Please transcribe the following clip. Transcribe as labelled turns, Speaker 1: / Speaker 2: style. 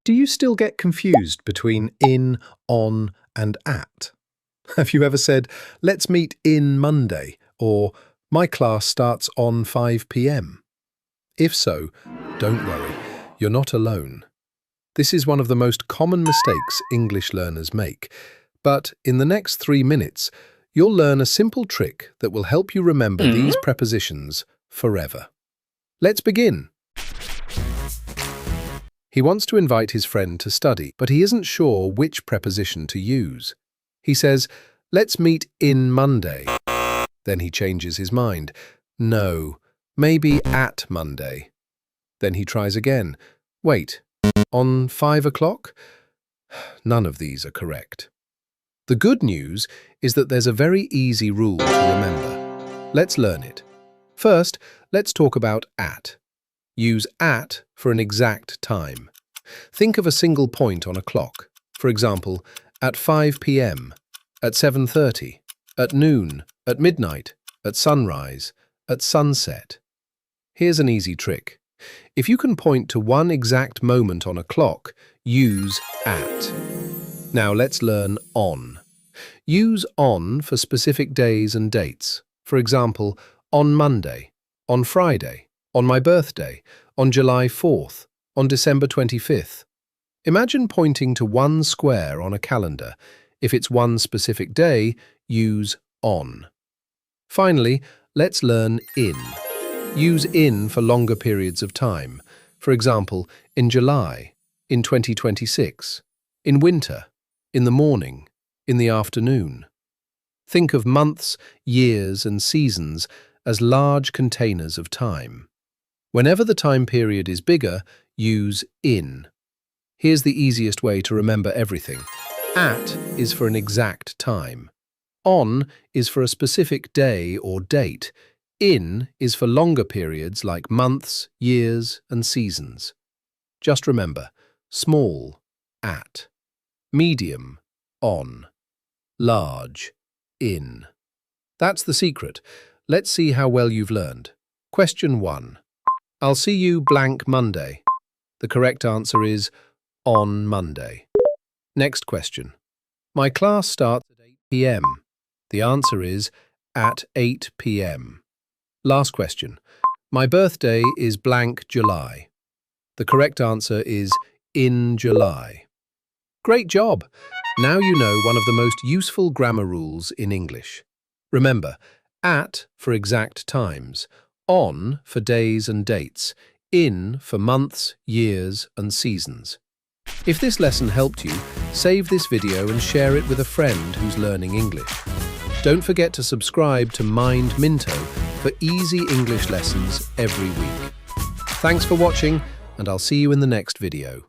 Speaker 1: Do you still get confused between in, on, and at? Have you ever said, let's meet in Monday, or my class starts on 5 p.m.? If so, don't worry, you're not alone. This is one of the most common mistakes English learners make, but in the next 3 minutes, you'll learn a simple trick that will help you remember these prepositions forever. Let's begin. He wants to invite his friend to study, but he isn't sure which preposition to use. He says, let's meet in Monday. Then he changes his mind. No, maybe at Monday. Then he tries again. Wait, on 5 o'clock? None of these are correct. The good news is that there's a very easy rule to remember. Let's learn it. First, let's talk about at. Use at for an exact time. Think of a single point on a clock. For example, at 5 p.m., at 7:30, at noon, at midnight, at sunrise, at sunset. Here's an easy trick. If you can point to one exact moment on a clock, use at. Now let's learn on. Use on for specific days and dates. For example, on Monday, on Friday, on my birthday, on July 4th, on December 25th. Imagine pointing to one square on a calendar. If it's one specific day, use on. Finally, let's learn in. Use in for longer periods of time. For example, in July, in 2026, in winter, in the morning, in the afternoon. Think of months, years, and seasons as large containers of time. Whenever the time period is bigger, use in. Here's the easiest way to remember everything. At is for an exact time. On is for a specific day or date. In is for longer periods like months, years, and seasons. Just remember, small, at. Medium, on. Large, in. That's the secret. Let's see how well you've learned. Question 1. I'll see you blank Monday. The correct answer is on Monday. Next question. My class starts at 8 p.m. The answer is at 8 p.m. Last question. My birthday is blank July. The correct answer is in July. Great job! Now you know one of the most useful grammar rules in English. Remember, at for exact times, on for days and dates, in for months, years, and seasons. If this lesson helped you, save this video and share it with a friend who's learning English. Don't forget to subscribe to Minto for easy English lessons every week. Thanks for watching, and I'll see you in the next video.